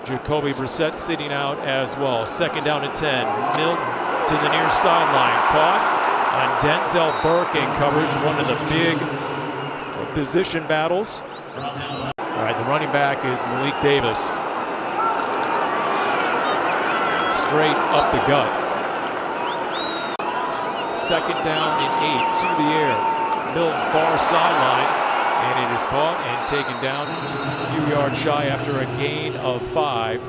Jacoby Brissett sitting out as well. 2nd down and 10. Milton to the near sideline. Caught on Denzel Burke in coverage. One of the big position battles. All right, the running back is Malik Davis. Straight up the gut. 2nd down and 8 to the air. Milton far sideline, and it is caught and taken down a few yards shy after a gain of 5.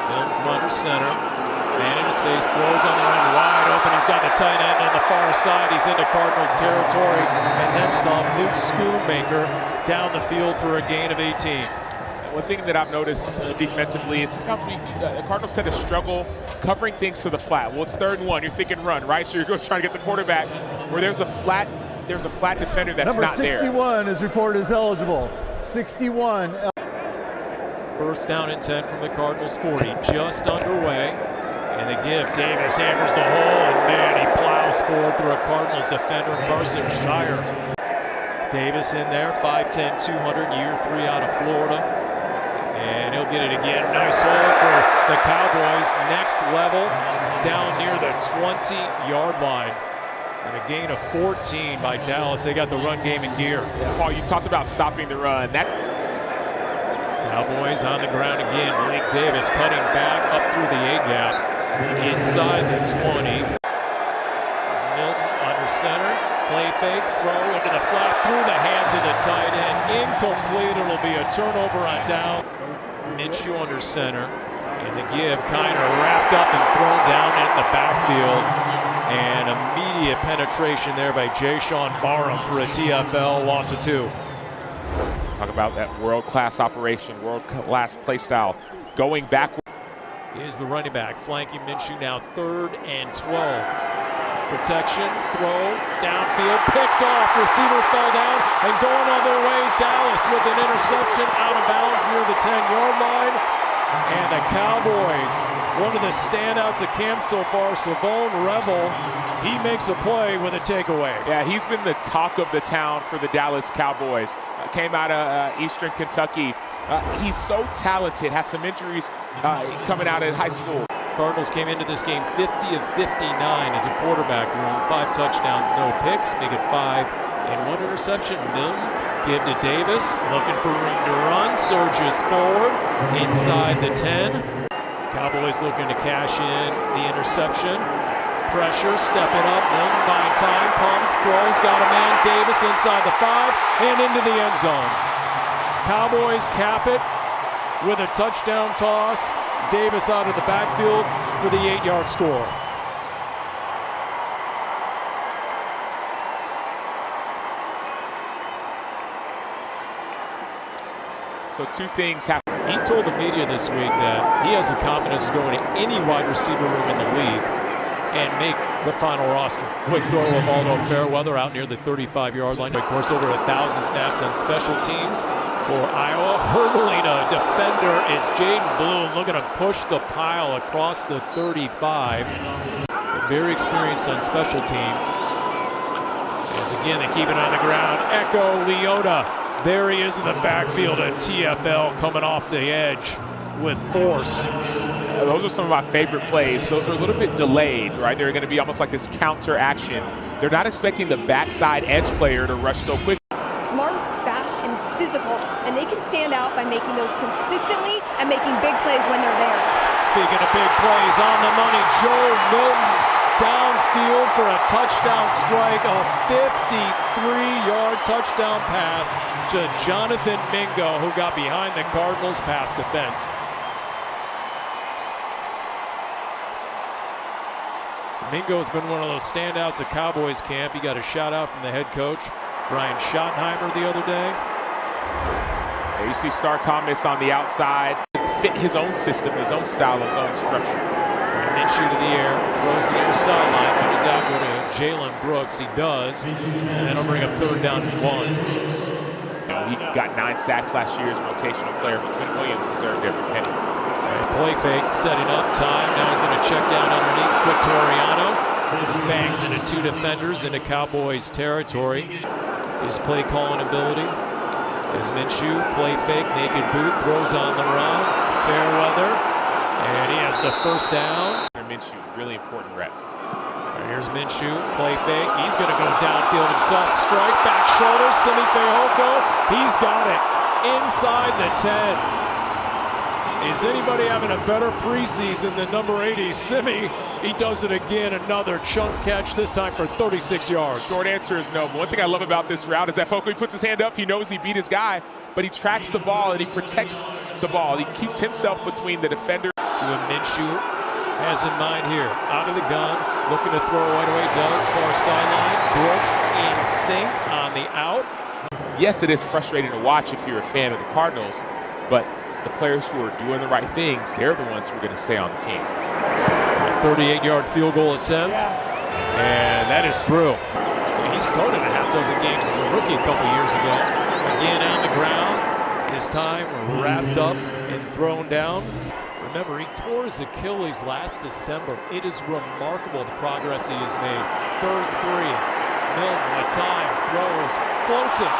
Milton from under center. Man in his face, throws on the run, wide open. He's got the tight end on the far side. He's into Cardinals territory, and then some. Luke Schoonmaker down the field for a gain of 18. One thing that I've noticed defensively is sometimes the Cardinals tend to struggle covering things to the flat. Well, it's 3rd and 1. You're thinking run, right? So you're going to try to get the quarterback where there's a flat defender that's not there. Number 61 is reported as eligible. 61. 1st down and 10 from the Cardinals 40. Just underway. And the give. Davis hammers the hole, and man, he plows forward through a Cardinals defender, Carson Shire. Davis in there, 5'10", 200, year 3 out of Florida. And he'll get it again. Nice hole for the Cowboys. Next level, down near the 20-yard line. And a gain of 14 by Dallas. They got the run game in gear. Paul, you talked about stopping the run. Cowboys on the ground again. Malik Davis cutting back up through the A-gap. Inside the 20. Milton under center. Play fake, throw into the flat, through the hands of the tight end. Incomplete. It'll be a turnover on down. Minshew under center. And the give kind of wrapped up and thrown down in the backfield. And immediate penetration there by Jayshon Barham for a TFL loss of 2. Talk about that world-class operation, world-class play style. Going back. Is the running back flanking Minshew now 3rd and 12. Protection, throw, downfield, picked off. Receiver fell down, and going on their way, Dallas with an interception out of bounds near the 10-yard line. And the Cowboys, one of the standouts of camp so far, Savone Revel, he makes a play with a takeaway. Yeah, he's been the talk of the town for the Dallas Cowboys. Came out of Eastern Kentucky. He's so talented, had some injuries coming out of high school. Cardinals came into this game 50 of 59 as a quarterback room. 5 touchdowns, no picks, make it 5 and 1 interception. Milton give to Davis, looking for room to run, surges forward inside the 10. Cowboys looking to cash in the interception. Pressure, stepping up, Milton buying time, pumps, throws, got a man, Davis inside the 5 and into the end zone. Cowboys cap it with a touchdown toss. Davis out of the backfield for the 8-yard score. So 2 things happen. He told the media this week that he has the confidence to go into any wide receiver room in the league and make the final roster. Quick throw of Aldo Fairweather out near the 35-yard line. Of course, over 1,000 snaps on special teams for Iowa. Hurdling a defender is Jaden Bloom, looking to push the pile across the 35. Very experienced on special teams. As again, they keep it on the ground. Echo Leota. There he is in the backfield at TFL, coming off the edge with force. Those are some of my favorite plays. Those are a little bit delayed, right? They're going to be almost like this counter action. They're not expecting the backside edge player to rush so quick. Smart, fast, and physical, and they can stand out by making those consistently and making big plays when they're there. Speaking of big plays, on the money, Joe Milton downfield for a touchdown strike, a 53-yard touchdown pass to Jonathan Mingo, who got behind the Cardinals' pass defense. Mingo's been one of those standouts at Cowboys camp. He got a shout out from the head coach, Brian Schottenheimer, the other day. There you see Star Thomas on the outside, fit his own system, his own style, his own structure. Minshew to the air, throws the near sideline, when in doubt, go to Jalen Brooks. He does, and then he'll bring up 3rd down and 1. He got 9 sacks last year as a rotational player, but Quinn Williams deserved every penny. Play fake, setting up time. Now he's going to check down underneath. Quick Toriano bangs into 2 defenders into Cowboys territory. His play calling ability As Minshew, play fake, naked boot, throws on the run, fair weather, and he has the first down. Minshew, really important reps. And here's Minshew, play fake, he's going to go downfield himself, strike, back shoulder, Simi Fehoko, he's got it, inside the 10. Is anybody having a better preseason than number 80, Simi? He does it again, another chunk catch, this time for 36 yards. Short answer is no. But one thing I love about this route is that Fehoko, he puts his hand up, he knows he beat his guy, but he tracks the ball and he protects the ball. He keeps himself between the defender. See what Minshew has in mind here. Out of the gun, looking to throw right away, does, far sideline. Brooks in sync on the out. Yes, it is frustrating to watch if you're a fan of the Cardinals, but the players who are doing the right things, they're the ones who are going to stay on the team. 38-yard field goal attempt, and that is through. Yeah, he started a half dozen games as a rookie a couple years ago. Again on the ground, this time wrapped up and thrown down. Remember, he tore his Achilles last December. It is remarkable the progress he has made. 3rd and 3. Milton with time, throws, floats it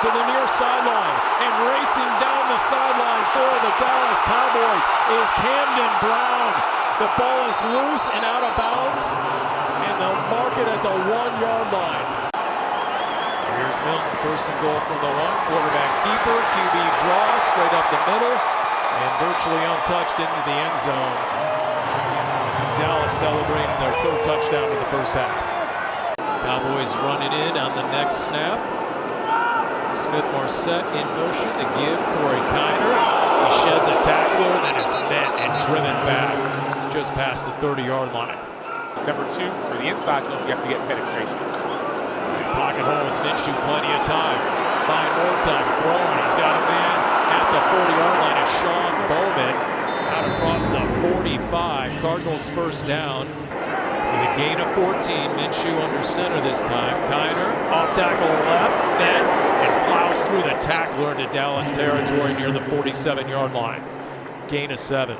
to the near sideline, and racing down the sideline for the Dallas Cowboys is Camden Brown. The ball is loose and out of bounds, and they'll mark it at the 1-yard line. Here's Milton, 1st and goal from the 1. Quarterback keeper, QB draw, straight up the middle, and virtually untouched into the end zone. Dallas celebrating their 3rd touchdown in the first half. Cowboys run it in on the next snap. Smith-Marset in motion, the give, Corey Kiner. He sheds a tackler, then is met and driven back just past the 30-yard line. Number 2, for the inside zone, you have to get penetration. Pocket holds, Minshew plenty of time. Find more time, throwing, he's got a man at the 40-yard line. It's Sean Bowman out across the 45. Cardinals first down. With a gain of 14, Minshew under center this time. Kiner off tackle left, met, and plows through the tackler into Dallas territory near the 47-yard line. Gain of 7.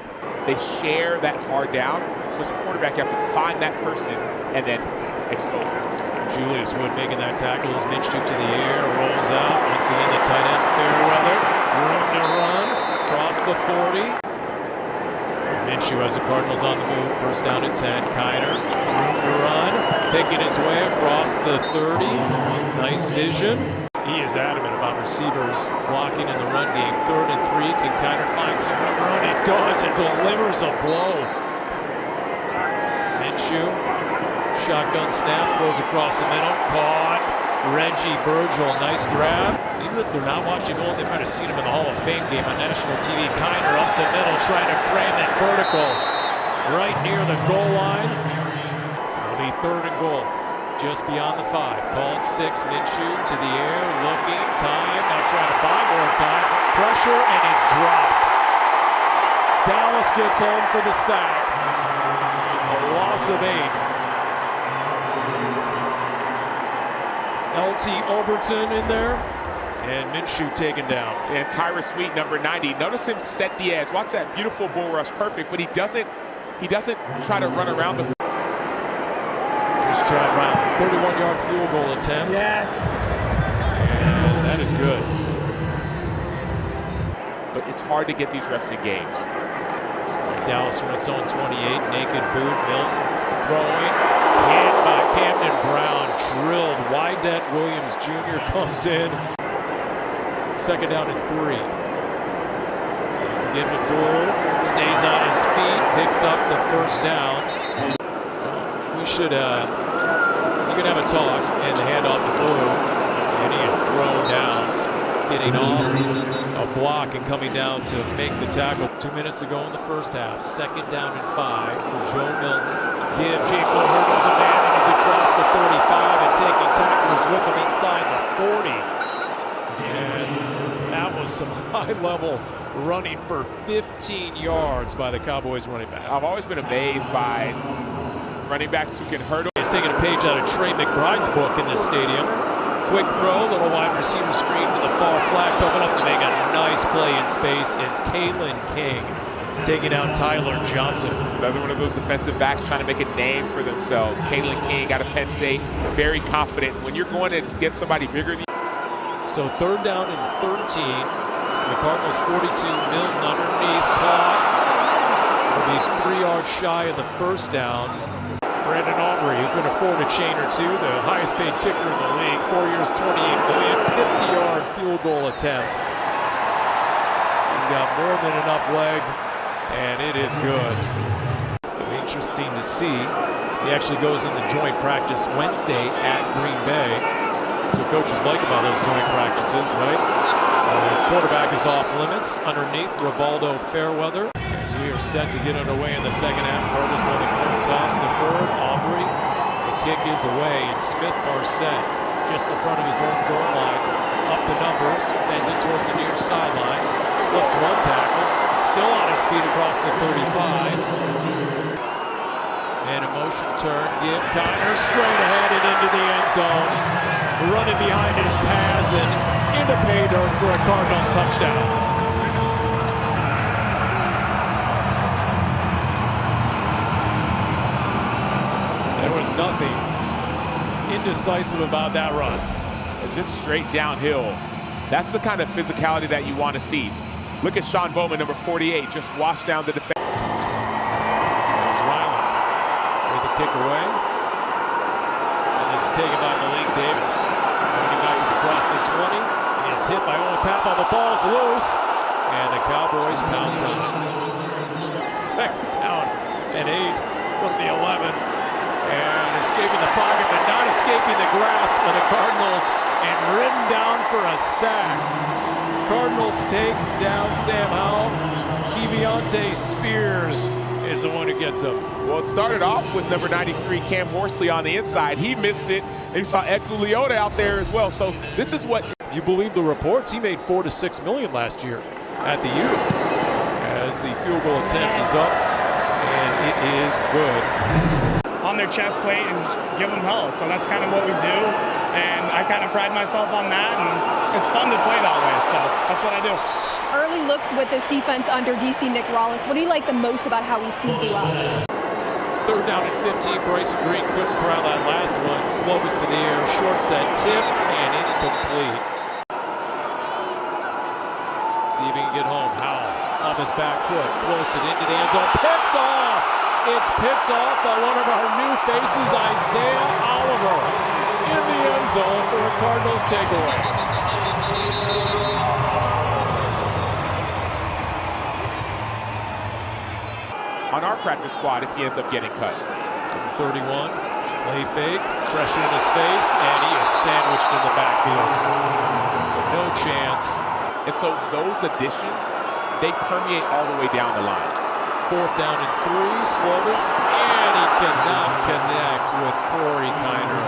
They share that hard down, so as a quarterback you have to find that person and then expose them. Julius Wood making that tackle as Minshew to the air, rolls out. Once again, the tight end, Fairweather, room to run, across the 40. Minshew has the Cardinals on the move, 1st down at 10. Kiner, room to run, picking his way across the 30. Nice vision. He is adamant about receivers blocking in the run game. 3rd and 3. Can Kiner find some room to run? It does, and delivers a blow. Minshew, shotgun snap, throws across the middle, caught. Reggie Virgil, nice grab. Even if they're not watching film, they might have seen him in the Hall of Fame game on national TV. Kiner up the middle, trying to cram it vertical right near the goal line. So it'll be 3rd and goal, just beyond the 5. Called 6, Minshew to the air, looking, time, now trying to buy more time. Pressure, and he's dropped. Dallas gets home for the sack. A loss of 8. LT Overton in there, and Minshew taken down. And Tyrus Wheat, number 90. Notice him set the edge. Watch that beautiful bull rush, perfect. But he doesn't try to run around the. Here's Chad Brown, 31-yard field goal attempt. Yes. And that is good. But it's hard to get these reps in games. Dallas from its own 28, naked boot, Milton throwing, hit by Camden Brown, drilled. Wydett Williams Jr. comes in. 2nd down and 3. It's a give to Bull, stays on his feet, picks up the 1st down. We should, you can have a talk and the handoff to Blue, and he is thrown down. Getting off a block and coming down to make the tackle. 2 minutes to go in the first half. 2nd down and 5 for Joe Milton. Give Jake Hurdles a man, and he's across the 45 and taking tacklers with him inside the 40. And that was some high-level running for 15 yards by the Cowboys running back. I've always been amazed by running backs who can hurdle. He's taking a page out of Trey McBride's book in this stadium. Quick throw, little wide receiver screen to the far flat, coming up to make a nice play in space is Kalen King, taking out Tyler Johnson. Another one of those defensive backs trying to make a name for themselves. Kalen King out of Penn State, very confident. When you're going to get somebody bigger than you. So 3rd down and 13. The Cardinals 42. Milton underneath, caught. It'll be 3 yards shy of the 1st down. Brandon Aubrey, who can afford a chain or two, the highest paid kicker in the league, 4 years, $28 million, 50-yard field goal attempt. He's got more than enough leg, and it is good. Interesting to see. He actually goes into joint practice Wednesday at Green Bay. That's what coaches like about those joint practices, right? Quarterback is off limits. Underneath, Rivaldo Fairweather. As we are set to get underway in the second half, Cardinals running coin toss to Ford. Aubrey. The kick is away, and Smith Marset just in front of his own goal line. Up the numbers, bends it towards the near sideline. Slips one tackle. Still on his feet across the 35. And a motion turn, give Connor straight ahead and into the end zone. Running behind his pads and into pay dirt for a Cardinals touchdown. There was nothing indecisive about that run. Just straight downhill. That's the kind of physicality that you want to see. Look at Sean Bowman, number 48, just washed down the defense. Kick away. And this is taken by Malik Davis. Running back is across the 20. He is hit by Owen Pappa. The ball's loose. And the Cowboys pounce on it. 2nd down and 8 from the 11. And escaping the pocket, but not escaping the grasp of the Cardinals. And ridden down for a sack. Cardinals take down Sam Howell. Keviante Spears is the one who gets him. Well, it started off with number 93, Cam Horsley, on the inside. He missed it. And you saw Ed Guliota out there as well. So this is what... If you believe the reports, he made $4 to $6 million last year at the U. As the field goal attempt is up, and it is good. On their chest plate and give them hell. So that's kind of what we do. And I kind of pride myself on that. And it's fun to play that way. So that's what I do. Early looks with this defense under DC Nick Rawlis. What do you like the most about how he schemes you up? 3rd down and 15. Bryson Green couldn't corral that last one. Slovis to the air. Short set tipped and incomplete. See if he can get home. Howell off his back foot. Floats it into the end zone. Picked off! It's picked off by one of our new faces, Isaiah Oliver. In the end zone for a Cardinals takeaway. On our practice squad if he ends up getting cut. 31, play fake, pressure in his face, and he is sandwiched in the backfield. No chance. And so those additions, they permeate all the way down the line. 4th down and 3, Slovis, and he cannot connect with Corey Kiner.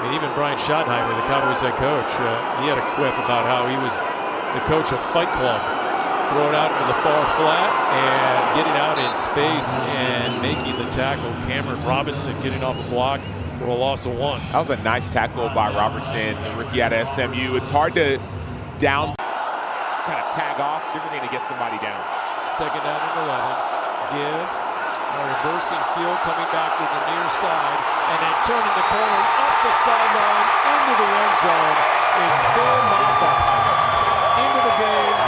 And even Brian Schottenheimer, the Cowboys head coach, he had a quip about how he was the coach of Fight Club. Throw it out into the far flat and getting out in space and making the tackle. Cameron Robinson getting off the block for a loss of 1. That was a nice tackle by Robertson, the rookie out of SMU. It's hard to kind of tag off, different thing to get somebody down. 2nd down and 11. Give. A reversing field coming back to the near side and then turning the corner up the sideline into the end zone is Phil Maffa. Into the game.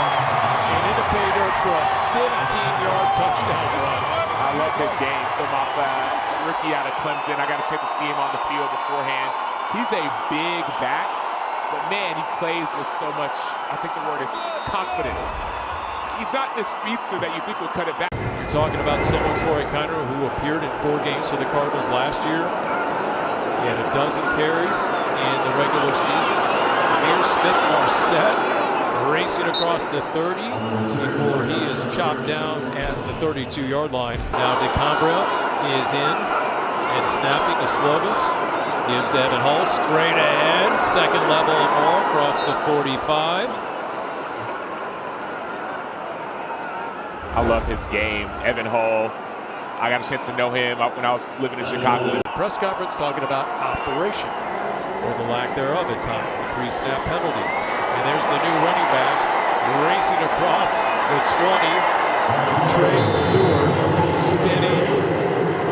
And into pay dirt for a 15-yard touchdown run. I love his game. Phil Maffa, rookie out of Clemson. I got a chance to see him on the field beforehand. He's a big back, but man, he plays with so much, I think the word is confidence. He's not the speedster that you think will cut it back. You're talking about someone, Corey Kiner, who appeared in 4 games for the Cardinals last year. He had a dozen carries in the regular seasons. Amir Smith-Marset racing across the 30 before he is chopped down at the 32-yard line. Now DeCambra is in and snapping to Slovis. Gives to Evan Hull straight ahead. 2nd level and more across the 45. I love his game. Evan Hull, I got a chance to know him when I was living in Chicago. Press conference talking about operation, or the lack thereof at times, the pre-snap penalties. And there's the new running back racing across the 20. Trey Stewart spinning,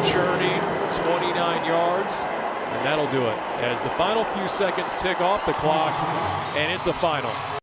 churning, 29 yards. And that'll do it as the final few seconds tick off the clock, and it's a final.